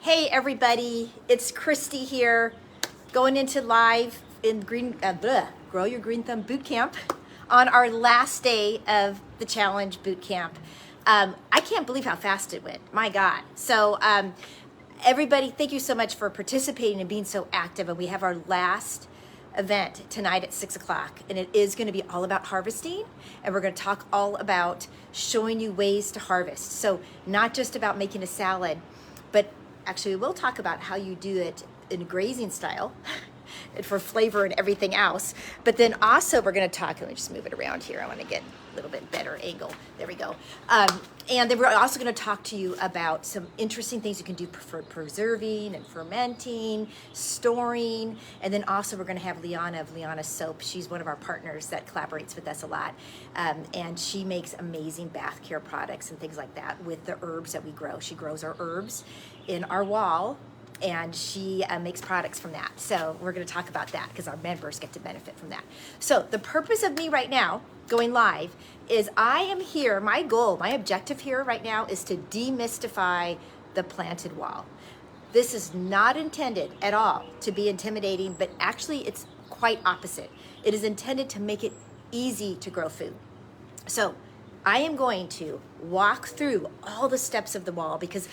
Hey everybody, it's Christy here, going into live in Grow Your Green Thumb Boot Camp on our last day of the challenge boot camp. I can't believe how fast it went, my God. So everybody, thank you so much for participating and being so active. And we have our last event tonight at 6 o'clock, and it is going to be all about harvesting, and we're going to talk all about showing you ways to harvest. So not just about making a salad, but actually we'll talk about how you do it in a grazing style for flavor and everything else. But then also we're going to talk, let me just move it around here, I want to get a little bit better angle, there we go. And then we're also going to talk to you about some interesting things you can do for preserving and fermenting, storing, and then also we're going to have Liana of Liana Soap. She's one of our partners that collaborates with us a lot, and she makes amazing bath care products and things like that with the herbs that we grow. She grows our herbs in our wall, and she makes products from that. So we're going to talk about that because our members get to benefit from that. So the purpose of me right now going live is I am here, my goal, my objective here right now is to demystify the planted wall. This is not intended at all to be intimidating, but actually it's quite opposite. It is intended to make it easy to grow food. So I am going to walk through all the steps of the wall because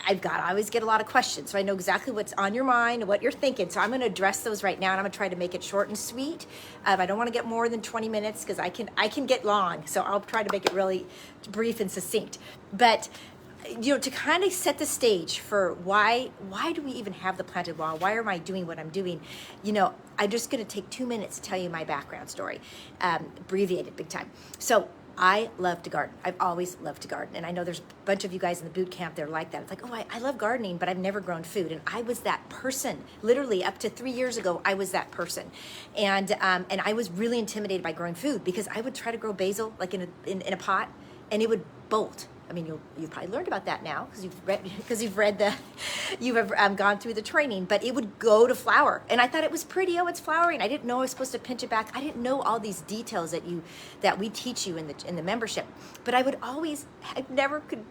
I always get a lot of questions, so I know exactly what's on your mind and what you're thinking. So I'm going to address those right now, and I'm going to try to make it short and sweet. I don't want to get more than 20 minutes because I can get long, so I'll try to make it really brief and succinct. But to kind of set the stage for why do we even have the planted wall? Why am I doing what I'm doing? I'm just going to take 2 minutes to tell you my background story, abbreviated big time. So I love to garden. I've always loved to garden. And I know there's a bunch of you guys in the boot camp, they're like that. It's like, oh, I love gardening, but I've never grown food. And I was that person. Literally up to 3 years ago, I was that person. And I was really intimidated by growing food because I would try to grow basil like in a pot, and it would bolt. I mean, you've probably learned about that now because you have gone through the training, but it would go to flower. And I thought it was pretty, it's flowering. I didn't know I was supposed to pinch it back. I didn't know all these details that we teach you in the membership. But I never could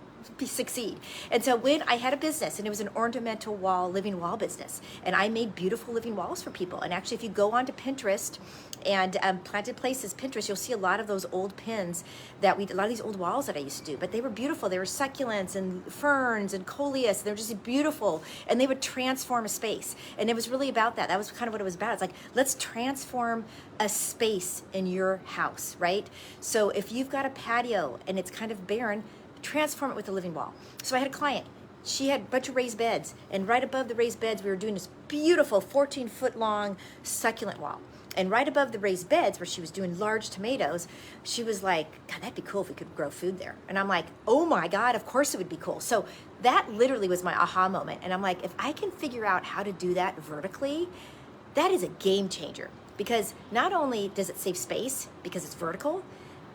succeed. And so when I had a business, and it was an ornamental living wall business, and I made beautiful living walls for people. And actually, if you go onto Pinterest and Planted Places Pinterest, you'll see a lot of those old pins a lot of these old walls that I used to do, but they were beautiful. They were succulents and ferns and coleus. They were just beautiful, and they would transform a space. And it was really about that. That was kind of what it was about. It's like, let's transform a space in your house, right? So if you've got a patio and it's kind of barren, transform it with a living wall. So I had a client. She had a bunch of raised beds, and right above the raised beds, we were doing this beautiful 14-foot long succulent wall. And right above the raised beds where she was doing large tomatoes, she was like, God, that'd be cool if we could grow food there. And I'm like, oh my God, of course it would be cool. So that literally was my aha moment. And I'm like, if I can figure out how to do that vertically, that is a game changer. Because not only does it save space because it's vertical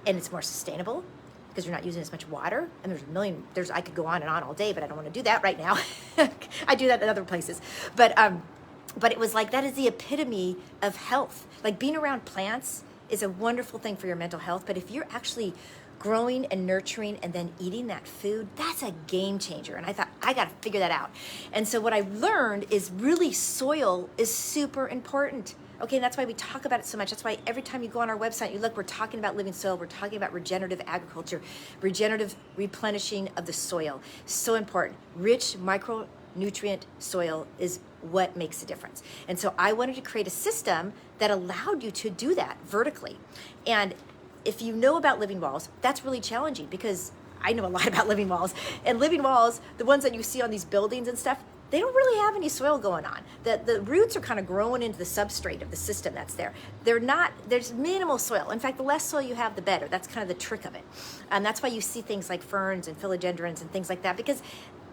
and it's more sustainable, because you're not using as much water, and I could go on and on all day, but I don't want to do that right now. I do that in other places. But it was like, that is the epitome of health. Like, being around plants is a wonderful thing for your mental health, but if you're actually growing and nurturing and then eating that food, that's a game changer. And I thought, I got to figure that out. And so what I learned is really soil is super important. Okay, and that's why we talk about it so much. That's why every time you go on our website, you look, we're talking about living soil. We're talking about regenerative agriculture, regenerative replenishing of the soil. So important. Rich micronutrient soil is what makes a difference. And so I wanted to create a system that allowed you to do that vertically. And if you know about living walls, that's really challenging because I know a lot about living walls. And living walls, the ones that you see on these buildings and stuff, they don't really have any soil going on. The roots are kind of growing into the substrate of the system that's there. There's minimal soil. In fact, the less soil you have, the better. That's kind of the trick of it. And that's why you see things like ferns and philodendrons and things like that, because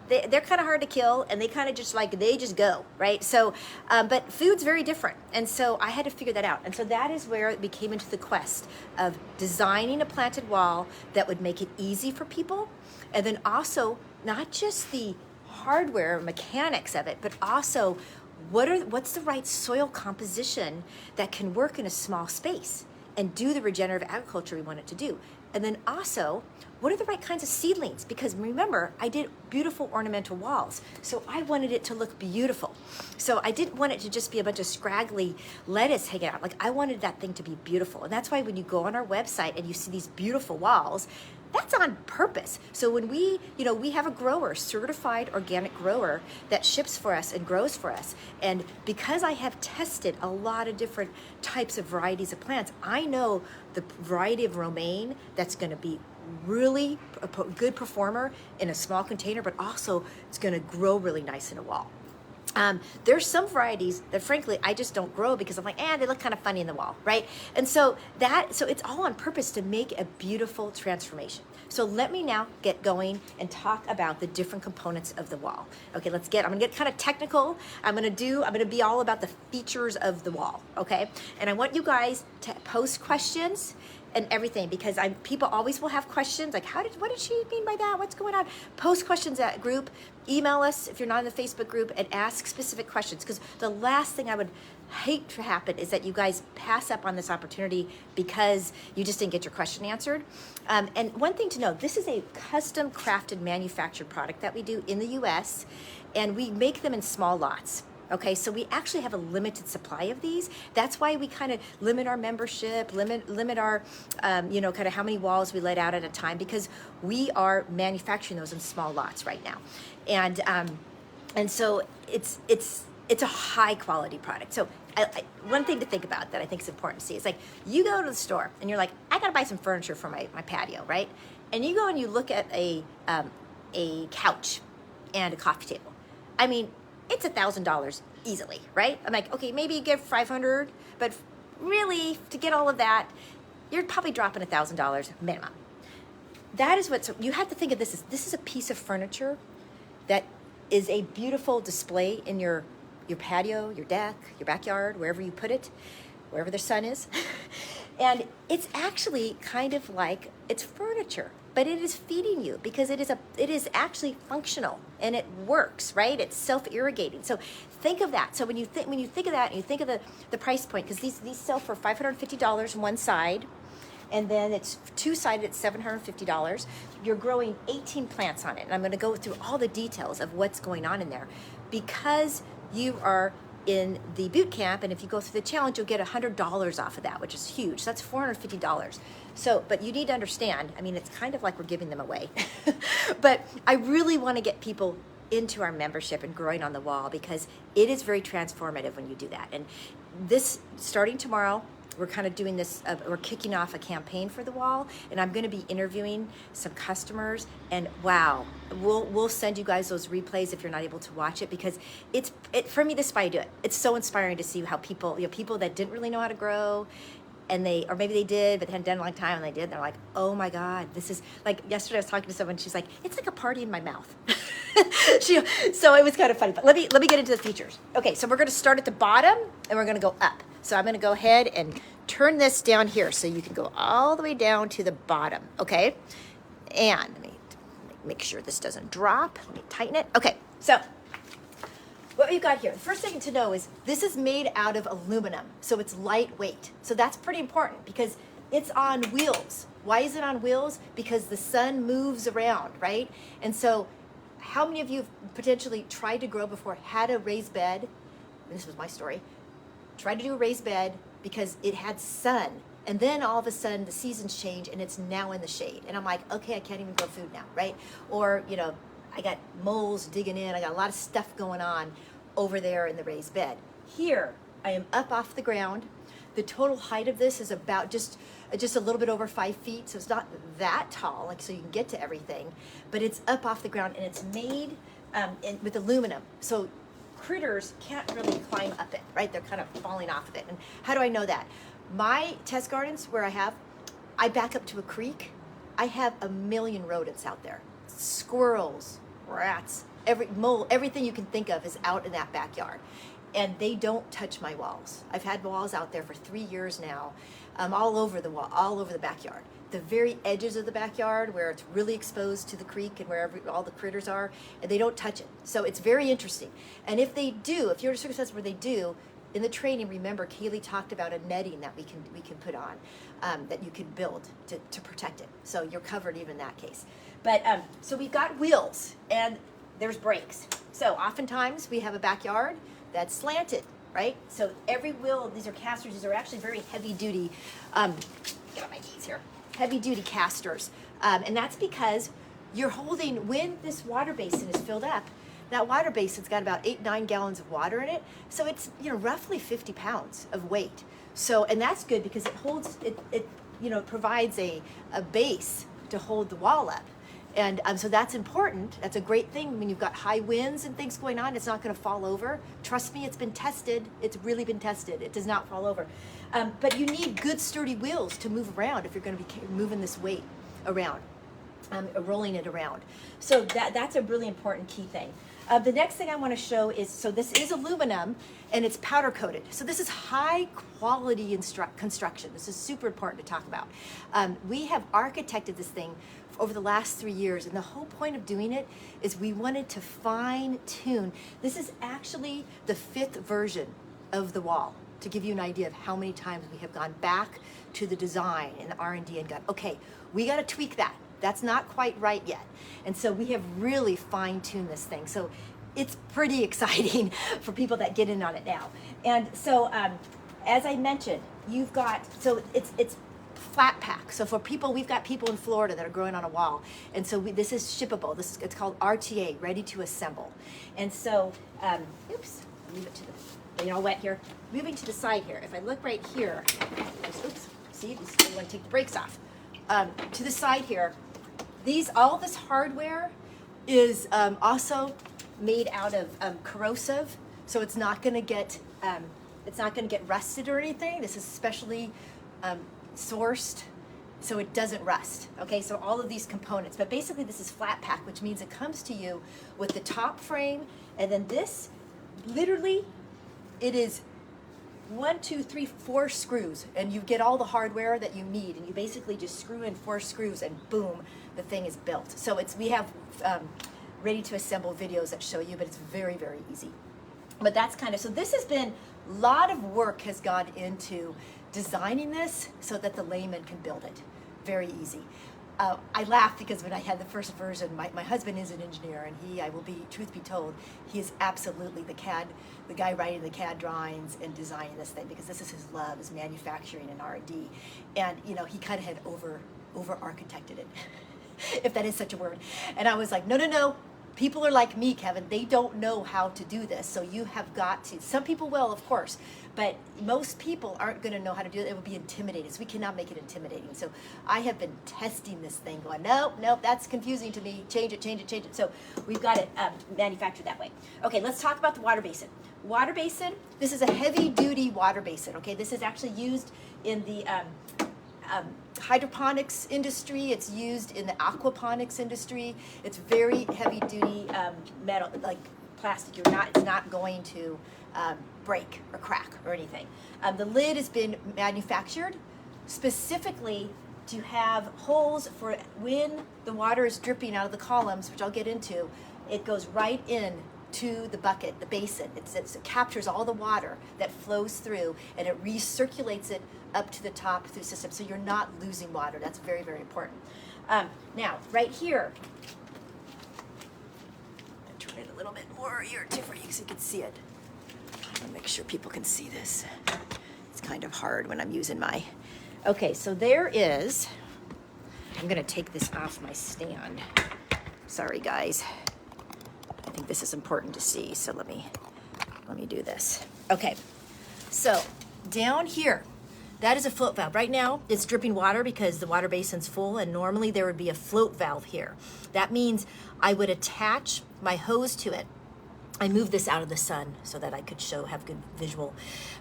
they're kind of hard to kill, and they kind of they just go, right? So, but food's very different. And so I had to figure that out. And so that is where we came into the quest of designing a planted wall that would make it easy for people. And then also not just the hardware mechanics of it, but also what's the right soil composition that can work in a small space and do the regenerative agriculture we want it to do. And then also, what are the right kinds of seedlings? Because remember, I did beautiful ornamental walls. So I wanted it to look beautiful. So I didn't want it to just be a bunch of scraggly lettuce hanging out. Like, I wanted that thing to be beautiful. And that's why when you go on our website and you see these beautiful walls, that's on purpose. So when we have a grower, certified organic grower that ships for us and grows for us. And because I have tested a lot of different types of varieties of plants, I know the variety of romaine that's going to be really a good performer in a small container, but also it's going to grow really nice in a wall. There's some varieties that frankly I just don't grow because I'm like, they look kind of funny in the wall, right? And so it's all on purpose to make a beautiful transformation. So let me now get going and talk about the different components of the wall. Okay, I'm gonna get kind of technical. I'm gonna be all about the features of the wall, okay? And I want you guys to post questions and everything, because people always will have questions like, what did she mean by that? What's going on? Post questions at group, email us if you're not in the Facebook group, and ask specific questions, because the last thing I would hate to happen is that you guys pass up on this opportunity because you just didn't get your question answered. And one thing to know, this is a custom crafted manufactured product that we do in the US, and we make them in small lots. Okay, so we actually have a limited supply of these. That's why we kind of limit our membership, limit our, kind of how many walls we let out at a time, because we are manufacturing those in small lots right now, and so it's a high quality product. So one thing to think about that I think is important to see is, like, you go to the store and you're like, I gotta buy some furniture for my patio, right? And you go and you look at a couch and a coffee table. I mean, it's $1,000 easily, right? I'm like, okay, maybe you give $500, but really to get all of that, you're probably dropping $1,000 minimum. That is so you have to think of this as, this is a piece of furniture that is a beautiful display in your patio, your deck, your backyard, wherever you put it, wherever the sun is. And it's actually kind of like, it's furniture, but it is feeding you because it is actually functional and it works, right? It's self-irrigating. So think of that. So when you think of that and you think of the price point, because these sell for $550 on one side, and then it's two-sided at $750. You're growing 18 plants on it. And I'm going to go through all the details of what's going on in there, because you are in the boot camp, and if you go through the challenge, you'll get $100 off of that, which is huge. So that's $450. So, but you need to understand, I mean, it's kind of like we're giving them away. But I really want to get people into our membership and growing on the wall, because it is very transformative when you do that. And this, starting tomorrow, we're kind of doing this, we're kicking off a campaign for the wall, and I'm going to be interviewing some customers, and wow, we'll send you guys those replays if you're not able to watch it, because for me, this is why I do it. It's so inspiring to see how people that didn't really know how to grow, and or maybe they did, but hadn't done a long time, and they did, and they're like, oh my God, this is, like, yesterday I was talking to someone, she's like, it's like a party in my mouth. So it was kind of funny, but let me get into the features. Okay, so we're going to start at the bottom, and we're going to go up. So I'm going to go ahead and turn this down here so you can go all the way down to the bottom, okay? And let me make sure this doesn't drop. Let me tighten it. Okay, so what we've got here, the first thing to know is this is made out of aluminum, so it's lightweight. So that's pretty important because it's on wheels. Why is it on wheels? Because the sun moves around, right? And so how many of you have potentially tried to grow before, had a raised bed? This was my story. Tried to do a raised bed because it had sun, and then all of a sudden the seasons change and it's now in the shade, and I'm like, okay, I can't even grow food now, right? Or I got moles digging in, I got a lot of stuff going on over there in the raised bed. Here I am up off the ground. The total height of this is about just a little bit over 5 feet, so it's not that tall, like, so you can get to everything, but it's up off the ground, and it's made with aluminum, so critters can't really climb up it, right? They're kind of falling off of it. And how do I know that? My test gardens where I back up to a creek, I have a million rodents out there. Squirrels, rats, everything you can think of is out in that backyard. And they don't touch my walls. I've had walls out there for 3 years now, all over the wall, all over the backyard. The very edges of the backyard where it's really exposed to the creek and wherever all the critters are, and they don't touch it. So it's very interesting. And if they do, if you're in a circumstance where they do, in the training, remember, Kaylee talked about a netting that we can put on, that you can build to protect it. So you're covered even in that case. But so we've got wheels and there's brakes. So oftentimes we have a backyard that's slanted, right? So every wheel, these are casters, these are actually very heavy duty, get on my knees here, heavy duty casters. And that's because you're holding, when this water basin is filled up, that water basin's got about 8-9 gallons of water in it. So it's, you know, roughly 50 pounds of weight. So, and that's good because it holds, it you know, provides a base to hold the wall up. And so that's important. That's a great thing when you've got high winds and things going on. It's not going to fall over. Trust me, it's been tested. It's really been tested. It does not fall over. But you need good sturdy wheels to move around if you're going to be moving this weight around, rolling it around. So that's a really important key thing. The next thing I want to show is, so this is aluminum and it's powder coated. So this is high quality construction. This is super important to talk about. We have architected this thing over the last 3 years, and the whole point of doing it is we wanted to fine tune. This is actually the 5th version of the wall, to give you an idea of how many times we have gone back to the design and the R&D and gone, okay, we got to tweak that. That's not quite right yet. And so we have really fine-tuned this thing. So it's pretty exciting for people that get in on it now. And so as I mentioned, you've got, so it's flat pack. So for people, we've got people in Florida that are growing on a wall. And so this is shippable. It's called RTA, ready to assemble. And so, oops, leave it to the, getting all wet here. Moving to the side here. If I look right here, oops, see, you want to take the brakes off. To the side here, all this hardware is also made out of corrosive, so it's not going to get rusted or anything. This is specially sourced, so it doesn't rust. Okay, so all of these components, but basically this is flat pack, which means it comes to you with the top frame, and then this, literally, it is 1, 2, 3, 4 screws, and you get all the hardware that you need, and you basically just screw in 4 screws, and boom, the thing is built. So we have ready to assemble videos that show you, but it's very, very easy. But that's kind of, so this has been, a lot of work has gone into designing this so that the layman can build it. Very easy. I laugh because when I had the first version, my husband is an engineer, and I will be, truth be told, he is absolutely the guy writing the CAD drawings and designing this thing, because this is his love, is manufacturing and R&D. And, you know, he kind of had over-architected it, if that is such a word. And I was like, no, people are like me, Kevin. They don't know how to do this, so you have got to. Some people will, of course, but most people aren't going to know how to do it. It will be intimidating, so we cannot make it intimidating. So I have been testing this thing, going, nope, that's confusing to me. Change it. So we've got it manufactured that way. Okay, let's talk about the water basin. Water basin, this is a heavy-duty water basin, okay? This is actually used in the hydroponics industry. It's used in the aquaponics industry. It's very heavy-duty metal, like plastic. It's not going to break or crack or anything. The lid has been manufactured specifically to have holes for when the water is dripping out of the columns, which I'll get into. It goes right in to the bucket, the basin. It captures all the water that flows through, and it recirculates it up to the top through the system, so you're not losing water. That's very, very important. Now, right here, I'm turn it a little bit more here too for you so you can see it. I want to make sure people can see this. It's kind of hard when I'm using my... Okay, so there is... I'm going to take this off my stand. Sorry, guys. I think this is important to see, so let me do this. Okay, so down here, that is a float valve. Right now, it's dripping water because the water basin's full, and normally there would be a float valve here. That means I would attach my hose to it. I moved this out of the sun so that I could have good visual.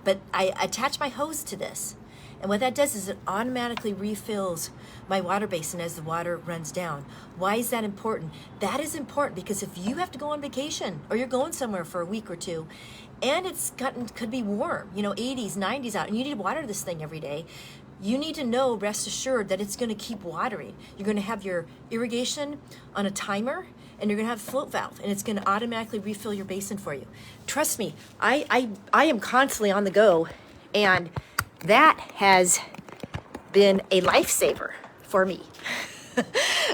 But I attach my hose to this. And what that does is it automatically refills my water basin as the water runs down. Why is that important? That is important because if you have to go on vacation or you're going somewhere for a week or two and could be warm, 80s, 90s out, and you need to water this thing every day, you need to know, rest assured, that it's going to keep watering. You're going to have your irrigation on a timer, and you're gonna have a float valve, and it's gonna automatically refill your basin for you. Trust me, I am constantly on the go, and that has been a lifesaver for me.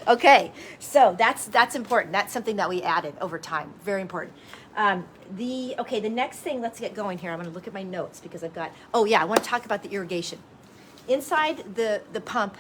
Okay, so that's important. That's something that we added over time. Very important. The next thing, let's get going here. I'm going to look at my notes because I've got, oh yeah, I want to talk about the irrigation. Inside the pump,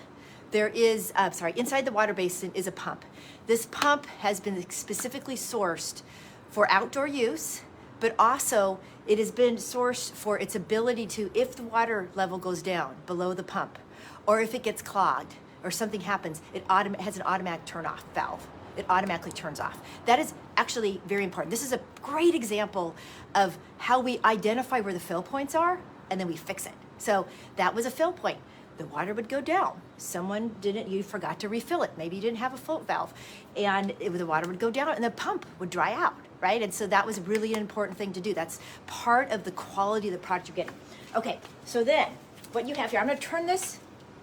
there is, inside the water basin is a pump. This pump has been specifically sourced for outdoor use, but also it has been sourced for its ability to, if the water level goes down below the pump, or if it gets clogged, or something happens, it has an automatic turn off valve. It automatically turns off. That is actually very important. This is a great example of how we identify where the fill points are, and then we fix it. So that was a fill point. The water would go down. You forgot to refill it. Maybe you didn't have a float valve, and the water would go down, and the pump would dry out, right? And so that was really an important thing to do. That's part of the quality of the product you're getting. Okay, so then what you have here, I'm gonna turn this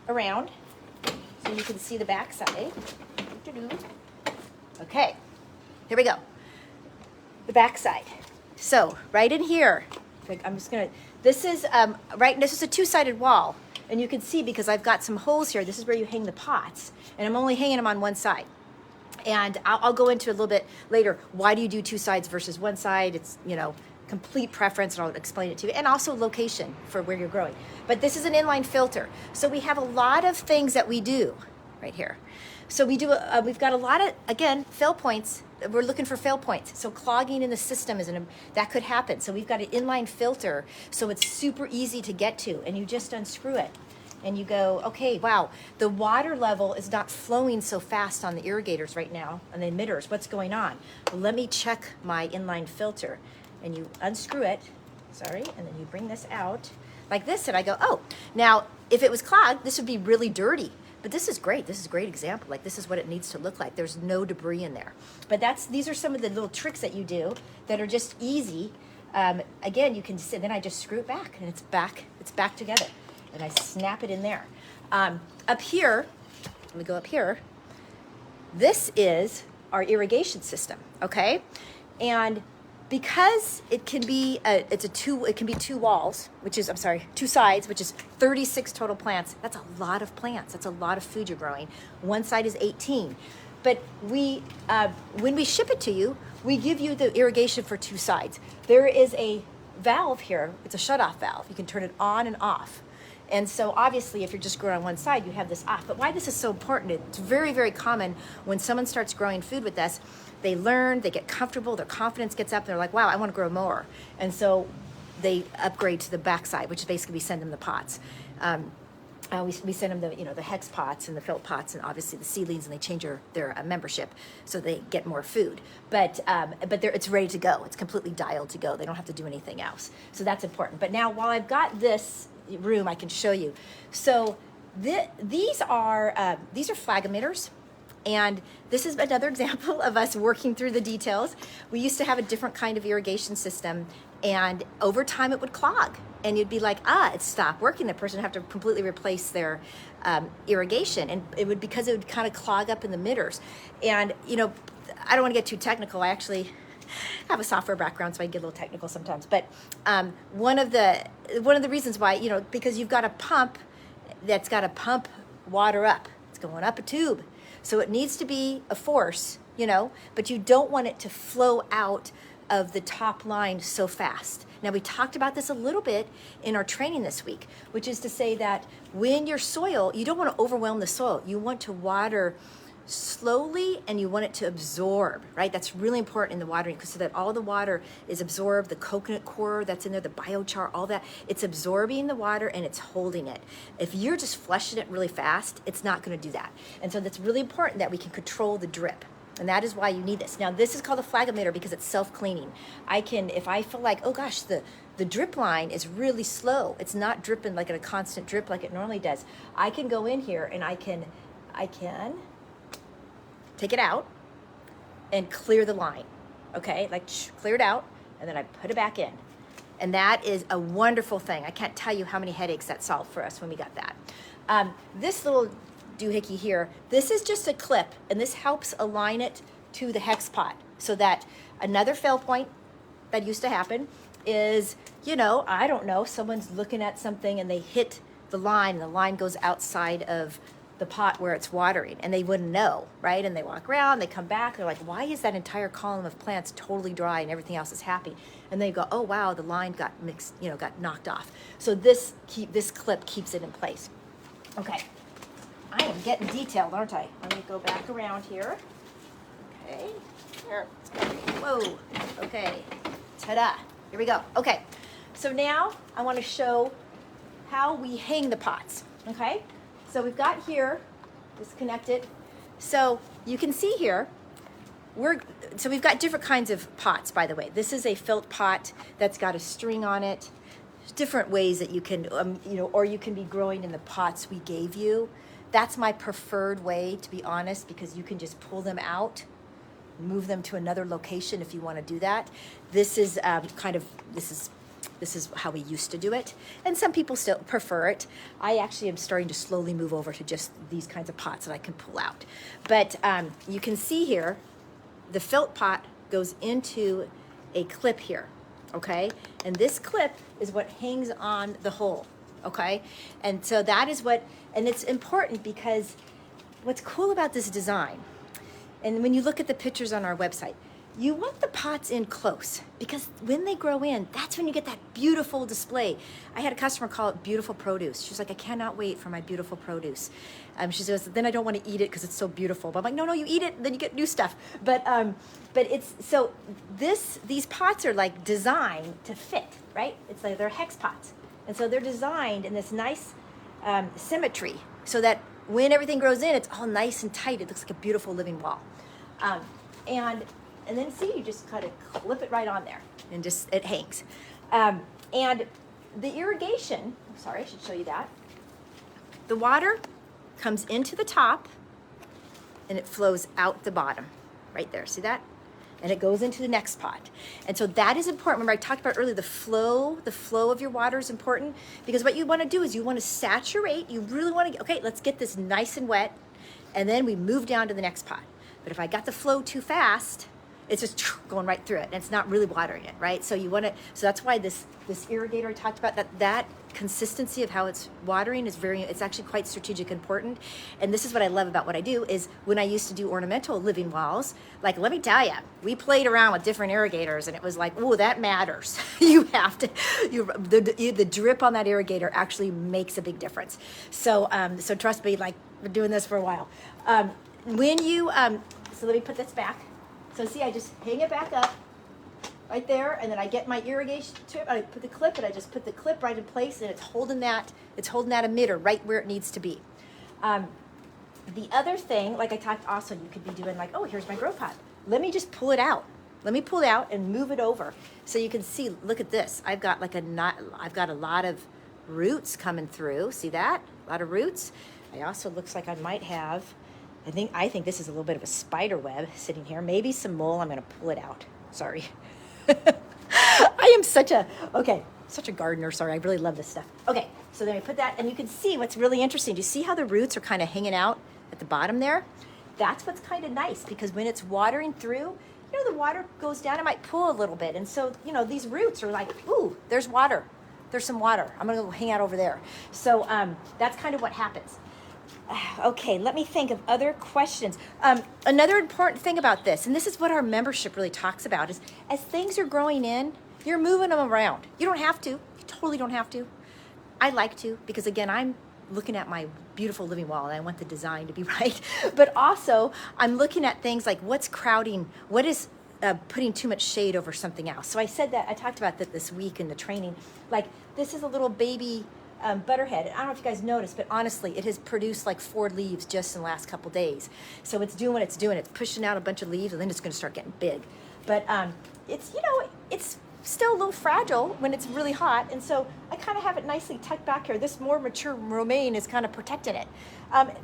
around so you can see the back side. Okay, here we go. The back side. So right in here, I'm just gonna, this is this is a two-sided wall, and you can see because I've got some holes here, this is where you hang the pots, and I'm only hanging them on one side. And I'll go into a little bit later, why do you do two sides versus one side? It's, complete preference, and I'll explain it to you, and also location for where you're growing. But this is an inline filter. So we have a lot of things that we do right here. So we've got a lot of, again, fail points. We're looking for fail points. So clogging in the system that could happen. So we've got an inline filter, so it's super easy to get to, and you just unscrew it. And you go, okay, wow, the water level is not flowing so fast on the irrigators right now, on the emitters. What's going on? Well, let me check my inline filter. And you unscrew it, and then you bring this out like this, and I go, oh, now if it was clogged, this would be really dirty. But this is great. This is a great example. Like, this is what it needs to look like. There's no debris in there. But these are some of the little tricks that you do that are just easy. Again, you can sit, then I just screw it back, and it's back together. And I snap it in there. Up here, let me go up here. This is our irrigation system, okay? And because it can be two walls, two sides, which is 36 total plants. That's a lot of plants. That's a lot of food you're growing. One side is 18. But when we ship it to you, we give you the irrigation for two sides. There is a valve here. It's a shutoff valve. You can turn it on and off. And so obviously, if you're just growing on one side, you have this off. But why this is so important, it's very, very common when someone starts growing food with us, they learn, they get comfortable, their confidence gets up, and they're like, wow, I want to grow more. And so they upgrade to the backside, which is basically we send them the pots. We send them the hex pots and the felt pots, and obviously the seedlings, and they change their membership so they get more food. But it's ready to go. It's completely dialed to go. They don't have to do anything else. So that's important. But now, while I've got this room, I can show you. So these are flag emitters. And this is another example of us working through the details. We used to have a different kind of irrigation system, and over time it would clog. And you'd be like, it stopped working. The person would have to completely replace their irrigation. And because it would kind of clog up in the emitters. And, I don't want to get too technical. I actually have a software background, so I get a little technical sometimes. But one of the reasons why, because you've got a pump that's got to pump water up. It's going up a tube. So it needs to be a force, but you don't want it to flow out of the top line so fast. Now, we talked about this a little bit in our training this week, which is to say that when your soil, you don't want to overwhelm the soil. You want to water slowly, and you want it to absorb, right? That's really important in the watering, so that all the water is absorbed, the coconut coir that's in there, the biochar, all that, it's absorbing the water and it's holding it. If you're just flushing it really fast, it's not going to do that. And so that's really important that we can control the drip. And that is why you need this. Now, this is called a flag emitter because it's self-cleaning. If I feel like, oh gosh, the drip line is really slow, it's not dripping like a constant drip like it normally does, I can go in here and I can take it out and clear the line, okay? Clear it out, and then I put it back in. And that is a wonderful thing. I can't tell you how many headaches that solved for us when we got that. This little doohickey here, this is just a clip, and this helps align it to the hex pot, so that another fail point that used to happen is, you know, I don't know, someone's looking at something and they hit the line, and the line goes outside of the pot where it's watering, and they wouldn't know, right? And they walk around, they come back, they're like, why is that entire column of plants totally dry and everything else is happy? And they go, oh wow, the line got mixed, you know, got knocked off. So this clip keeps it in place. Okay, I am getting detailed, aren't I? Let me go back around here. Okay, here, whoa, okay, ta-da, here we go. Okay, so now I want to show how we hang the pots, okay? So we've got here, disconnected. So you can see here, so we've got different kinds of pots, by the way. This is a felt pot that's got a string on it. There's different ways that you can, you know, or you can be growing in the pots we gave you. That's my preferred way, to be honest, because you can just pull them out, move them to another location if you want to do that. This is this is how we used to do it, and some people still prefer it. I actually am starting to slowly move over to just these kinds of pots that I can pull out. But you can see here, the felt pot goes into a clip here, okay? And this clip is what hangs on the hole, okay? And so that is what, and it's important because what's cool about this design, and when you look at the pictures on our website, you want the pots in close, because when they grow in, that's when you get that beautiful display. I had a customer call it beautiful produce. She was like, I cannot wait for my beautiful produce. She says, then I don't want to eat it because it's so beautiful. But I'm like, no, you eat it, then you get new stuff. But it's, so these pots are like designed to fit, right? It's like they're hex pots. And so they're designed in this nice symmetry, so that when everything grows in, it's all nice and tight. It looks like a beautiful living wall. And then see, you just kind of clip it right on there, and just, it hangs. And the irrigation, sorry, I should show you that. The water comes into the top, and it flows out the bottom, right there, see that? And it goes into the next pot. And so that is important. Remember I talked about earlier, the flow of your water is important, because what you want to do is you want to saturate, you really want to, okay, let's get this nice and wet, and then we move down to the next pot. But if I got the flow too fast, it's just going right through it, and it's not really watering it, right? So you want to, so that's why this irrigator I talked about, that consistency of how it's watering is it's actually quite strategic and important. And this is what I love about what I do, is when I used to do ornamental living walls, like, let me tell you, we played around with different irrigators, and it was like, oh, that matters. You have to, the drip on that irrigator actually makes a big difference. So so trust me, like, we're doing this for a while. When you, so let me put this back. So see, I just hang it back up right there, and then I get my irrigation tip, I put the clip, and I just put the clip right in place, and it's holding that emitter right where it needs to be. The other thing, like I talked also, you could be doing like, oh, here's my grow pot. Let me just pull it out. Let me pull it out and move it over. So you can see, look at this. I've got a lot of roots coming through. See that? A lot of roots. I also, looks like I might have, I think this is a little bit of a spider web sitting here. Maybe some mold. I'm going to pull it out. Sorry. I am such a gardener. Sorry. I really love this stuff. Okay. So then we put that, and you can see what's really interesting. Do you see how the roots are kind of hanging out at the bottom there? That's what's kind of nice, because when it's watering through, you know, the water goes down, it might pull a little bit. And so, you know, these roots are like, ooh, there's water. There's some water. I'm going to go hang out over there. So that's kind of what happens. Okay, let me think of other questions. Another important thing about this, and this is what our membership really talks about, is as things are growing in, you're moving them around. You don't have to. You totally don't have to. I like to, because again, I'm looking at my beautiful living wall, and I want the design to be right. But also, I'm looking at things like what's crowding, what is putting too much shade over something else. So I said that, I talked about that this week in the training. Like, this is a little baby butterhead. I don't know if you guys noticed, but honestly, it has produced like 4 leaves just in the last couple days. So it's doing what it's doing. It's pushing out a bunch of leaves, and then it's going to start getting big. But it's, you know, it's still a little fragile when it's really hot, and so I kind of have it nicely tucked back here. This more mature romaine is kind of protecting it.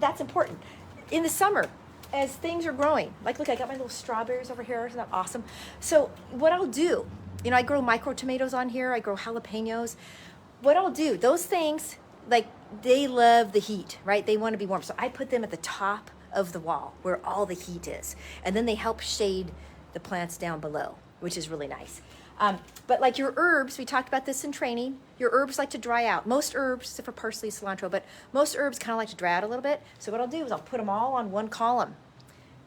That's important. In the summer, as things are growing, like, look, I got my little strawberries over here. Isn't that awesome? So what I'll do, you know, I grow micro tomatoes on here. I grow jalapenos. What I'll do, those things, like, they love the heat, right? They want to be warm. So I put them at the top of the wall where all the heat is. And then they help shade the plants down below, which is really nice. But like your herbs, we talked about this in training, your herbs like to dry out. Most herbs, except for parsley, cilantro, but most herbs kind of like to dry out a little bit. So what I'll do is I'll put them all on one column.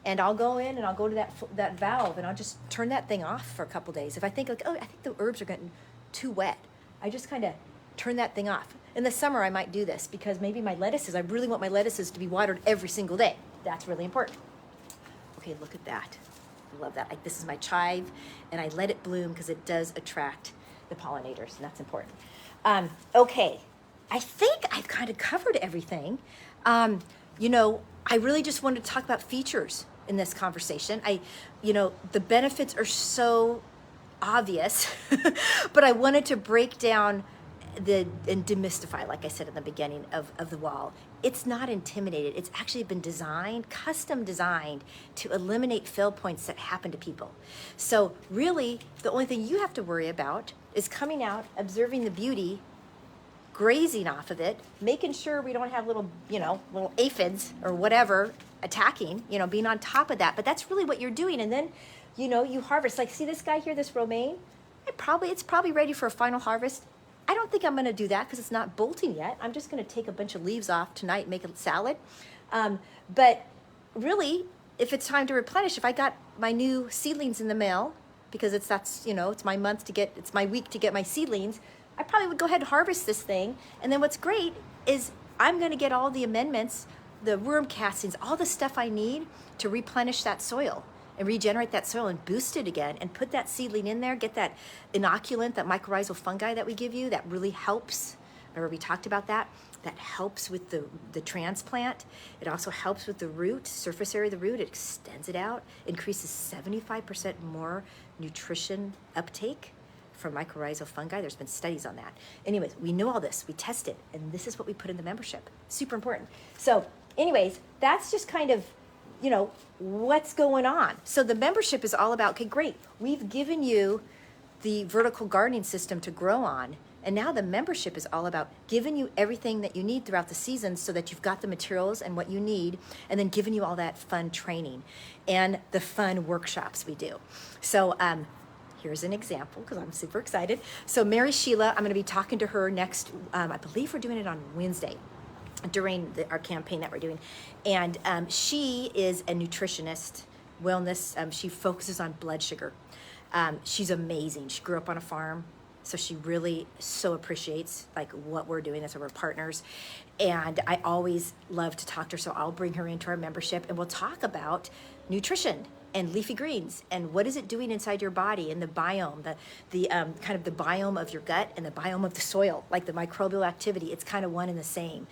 And I'll go in and I'll go to that valve and I'll just turn that thing off for a couple days. If I think like, oh, I think the herbs are getting too wet, I just kind of turn that thing off. In the summer, I might do this because maybe my lettuces, I really want my lettuces to be watered every single day. That's really important. Okay, look at that. I love that. This is my chive, and I let it bloom because it does attract the pollinators, and that's important. Okay, I think I've kind of covered everything. You know, I really just wanted to talk about features in this conversation. The benefits are so obvious, but I wanted to break down and demystify, like I said in the beginning of the wall. It's not intimidated. It's actually been designed, custom designed to eliminate fail points that happen to people. So really, the only thing you have to worry about is coming out, observing the beauty, grazing off of it, making sure we don't have little aphids or whatever attacking, being on top of that. But that's really what you're doing. And then, you harvest. Like, see this guy here, this romaine? It's probably ready for a final harvest. I don't think I'm going to do that because it's not bolting yet. I'm just going to take a bunch of leaves off tonight and make a salad. But really, if it's time to replenish, if I got my new seedlings in the mail, because it's my week to get my seedlings, I probably would go ahead and harvest this thing. And then what's great is I'm going to get all the amendments, the worm castings, all the stuff I need to replenish that soil and regenerate that soil and boost it again and put that seedling in there, get that inoculant, that mycorrhizal fungi that we give you that really helps. Remember we talked about that? That helps with the transplant. It also helps with the root, surface area of the root. It extends it out, increases 75% more nutrition uptake from mycorrhizal fungi. There's been studies on that. Anyways, we know all this. We test it, and this is what we put in the membership. Super important. So anyways, that's just kind of, what's going on. So the membership is all about, okay, great. We've given you the vertical gardening system to grow on. And now the membership is all about giving you everything that you need throughout the season so that you've got the materials and what you need, and then giving you all that fun training and the fun workshops we do. So here's an example because I'm super excited. So Mary Sheila, I'm going to be talking to her next, I believe we're doing it on Wednesday during our campaign that we're doing. And she is a nutritionist, wellness. She focuses on blood sugar. She's amazing. She grew up on a farm. So she really so appreciates what we're doing. That's why we're partners. And I always love to talk to her. So I'll bring her into our membership and we'll talk about nutrition and leafy greens and what is it doing inside your body and the biome, the kind of the biome of your gut and the biome of the soil, like the microbial activity. It's kind of one and the same.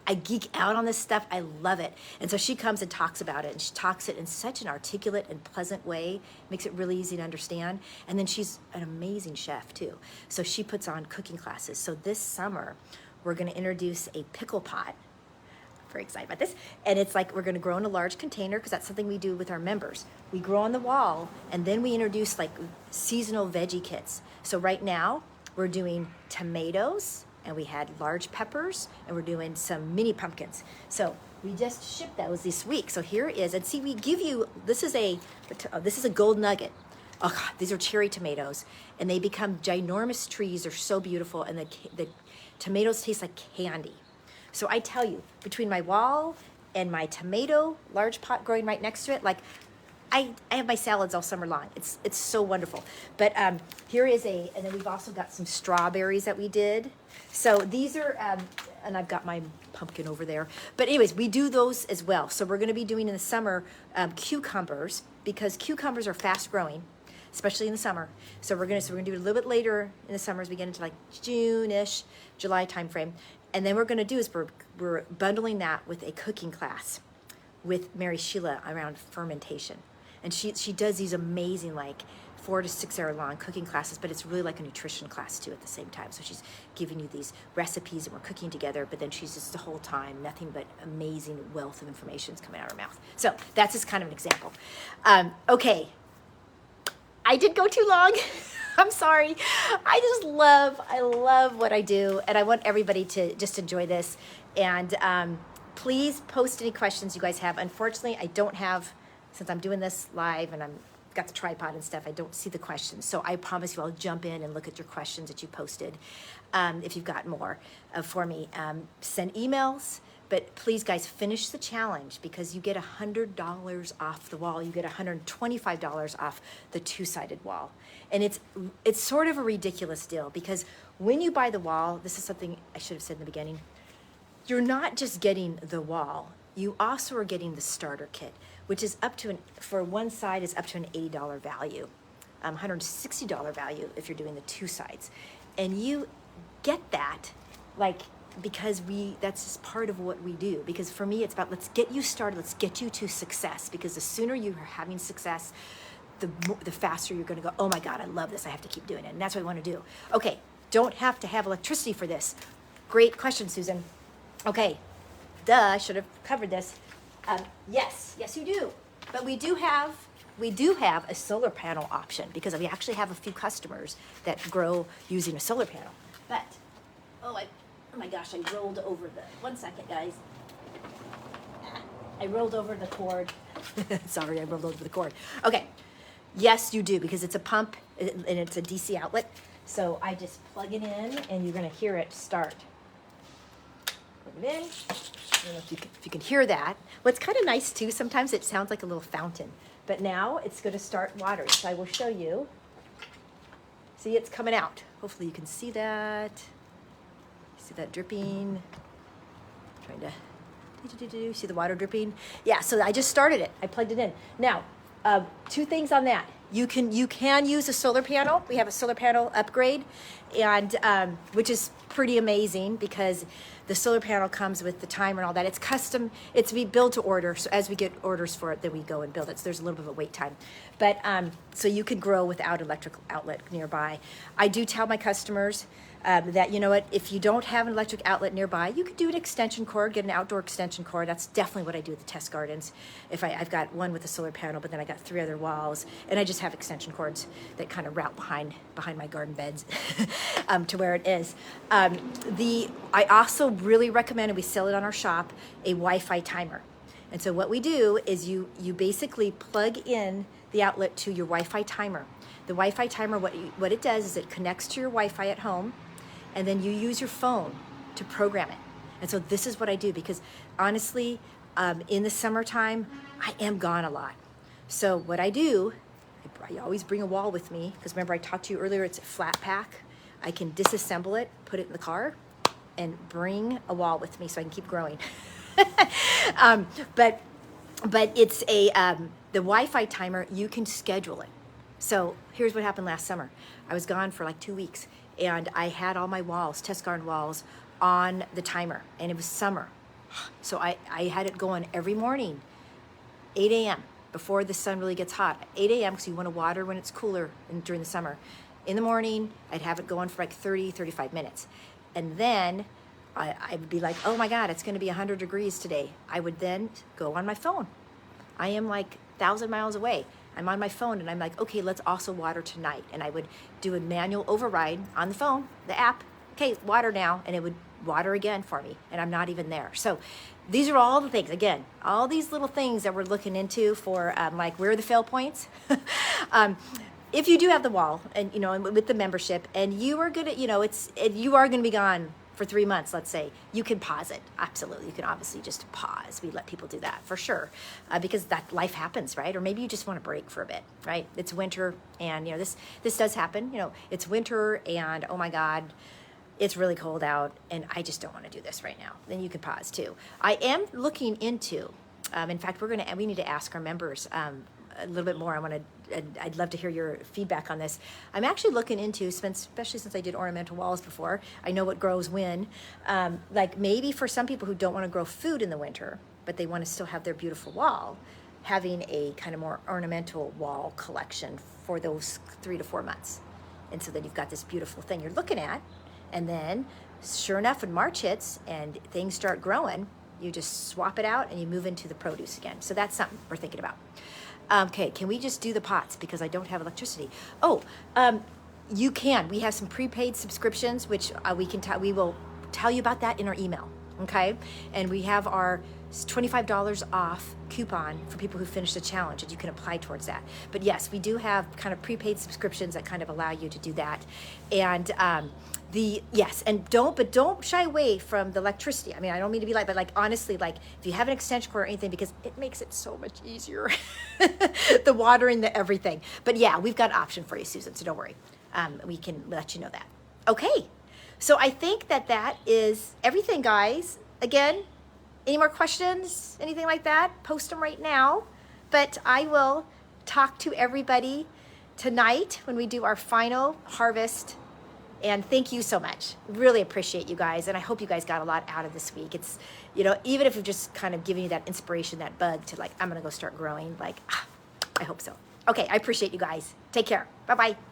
I geek out on this stuff. I love it. And so she comes and talks about it, and she talks it in such an articulate and pleasant way, makes it really easy to understand. And then she's an amazing chef too. So she puts on cooking classes. So this summer, we're going to introduce a pickle pot. Very excited about this. And it's like we're going to grow in a large container because that's something we do with our members. We grow on the wall, and then we introduce seasonal veggie kits. So right now we're doing tomatoes, and we had large peppers, and we're doing some mini pumpkins. So we just shipped those this week. So here it is. And see, we give you, this is a gold nugget. Oh God, these are cherry tomatoes, and they become ginormous trees. They're so beautiful, and the tomatoes taste like candy. So I tell you, between my wall and my tomato large pot growing right next to it, I have my salads all summer long. It's so wonderful. But here is and then we've also got some strawberries that we did. So these are, and I've got my pumpkin over there. But anyways, we do those as well. So we're going to be doing in the summer cucumbers, because cucumbers are fast growing, especially in the summer. So we're gonna do it a little bit later in the summer as we get into June-ish, July timeframe. And then what we're going to do is we're bundling that with a cooking class with Mary Sheila around fermentation. And she does these amazing 4 to 6 hour long cooking classes, but it's really like a nutrition class too at the same time. So she's giving you these recipes and we're cooking together, but then she's just the whole time, nothing but amazing wealth of information is coming out of her mouth. So that's just kind of an example. Okay, I did go too long. I'm sorry. I love what I do, and I want everybody to just enjoy this. And please post any questions you guys have. Unfortunately, I don't have, since I'm doing this live and I'm got the tripod and stuff, I don't see the questions. So I promise you I'll jump in and look at your questions that you posted. If you've got more for me, send emails. But please, guys, finish the challenge because you get $100 off the wall. You get $125 off the two-sided wall. And it's sort of a ridiculous deal because when you buy the wall, this is something I should have said in the beginning, you're not just getting the wall. You also are getting the starter kit, which is up to, for one side, is up to an $80 value, $160 value if you're doing the two sides. And you get that, like, because that's just part of what we do. Because for me, it's about let's get you started, let's get you to success. Because the sooner you are having success, the faster you're going to go, oh my God, I love this, I have to keep doing it. And that's what I want to do. Okay, don't have to have electricity for this. Great question, Susan. Okay, I should have covered this. Yes, you do. But we do have a solar panel option because we actually have a few customers that grow using a solar panel. But, oh my gosh, I rolled over one second, guys. I rolled over the cord. Sorry, I rolled over the cord. Okay, yes, you do, because it's a pump and it's a DC outlet. So I just plug it in and you're gonna hear it start. Plug it in. I don't know if you can hear that. What's kind of nice too, sometimes it sounds like a little fountain, but now it's gonna start watering. So I will show you. See, it's coming out. Hopefully you can see that. See that dripping? Trying to see the water dripping. Yeah, so I just started it. I plugged it in. Now, two things on that. You can use a solar panel. We have a solar panel upgrade, and which is pretty amazing because the solar panel comes with the timer and all that. It's custom. It's we build to order. So as we get orders for it, then we go and build it. So there's a little bit of a wait time. But so you can grow without electrical outlet nearby. I do tell my customers that, you know what, if you don't have an electric outlet nearby, you could do an extension cord, get an outdoor extension cord. That's definitely what I do at the test gardens. If I've got one with a solar panel, but then I got 3 other walls, and I just have extension cords that kind of route behind my garden beds to where it is. I also really recommend, and we sell it on our shop, a Wi-Fi timer. And so what we do is you basically plug in the outlet to your Wi-Fi timer. The Wi-Fi timer, what it does is it connects to your Wi-Fi at home, and then you use your phone to program it. And so this is what I do because honestly, in the summertime, I am gone a lot. So what I do, I always bring a wall with me because remember I talked to you earlier, it's a flat pack. I can disassemble it, put it in the car, and bring a wall with me so I can keep growing. But it's the Wi-Fi timer, you can schedule it. So here's what happened last summer. I was gone for like 2 weeks and I had all my walls, test garden walls, on the timer, and it was summer. So I had it going every morning, 8 a.m. before the sun really gets hot. 8 a.m. because you want to water when it's cooler during the summer. In the morning, I'd have it going for like 30, 35 minutes. And then I would be like, oh my God, it's going to be 100 degrees today. I would then go on my phone. I am like 1,000 miles away. I'm on my phone and I'm like, okay, let's also water tonight. And I would do a manual override on the phone, the app. Okay, water now, and it would water again for me, and I'm not even there. So these are all the things, again, all these little things that we're looking into for like where are the fail points. If you do have the wall and, you know, and with the membership and you are gonna, you know, you are gonna be gone for 3 months, let's say, you can pause it. Absolutely. You can obviously just pause. We let people do that for sure because that life happens, right? Or maybe you just want to break for a bit, right? It's winter and, you know, this does happen. You know, it's winter and, oh my God, it's really cold out and I just don't want to do this right now. Then you can pause too. I am looking into, in fact, we need to ask our members a little bit more. I'd love to hear your feedback on this. I'm actually looking into, especially since I did ornamental walls before, I know what grows when, like maybe for some people who don't want to grow food in the winter, but they want to still have their beautiful wall, having a kind of more ornamental wall collection for those 3 to 4 months. And so then you've got this beautiful thing you're looking at, and then sure enough, when March hits and things start growing, you just swap it out and you move into the produce again. So that's something we're thinking about. Okay, can we just do the pots because I don't have electricity? Oh, you can. We have some prepaid subscriptions, which we will tell you about that in our email. okay? And we have our $25 off coupon for people who finish the challenge, and you can apply towards that. But yes, we do have kind of prepaid subscriptions that kind of allow you to do that. And don't shy away from the electricity. I mean, I don't mean to be like, but like honestly, like if you have an extension cord or anything, because it makes it so much easier, the watering, the everything. But yeah, we've got an option for you, Susan, so don't worry. We can let you know that. Okay, so I think that is everything, guys. Again, any more questions, anything like that, post them right now. But I will talk to everybody tonight when we do our final harvest. And thank you so much. Really appreciate you guys. And I hope you guys got a lot out of this week. It's, even if we're just kind of giving you that inspiration, that bug to like, I'm going to go start growing. Like, I hope so. Okay, I appreciate you guys. Take care. Bye-bye.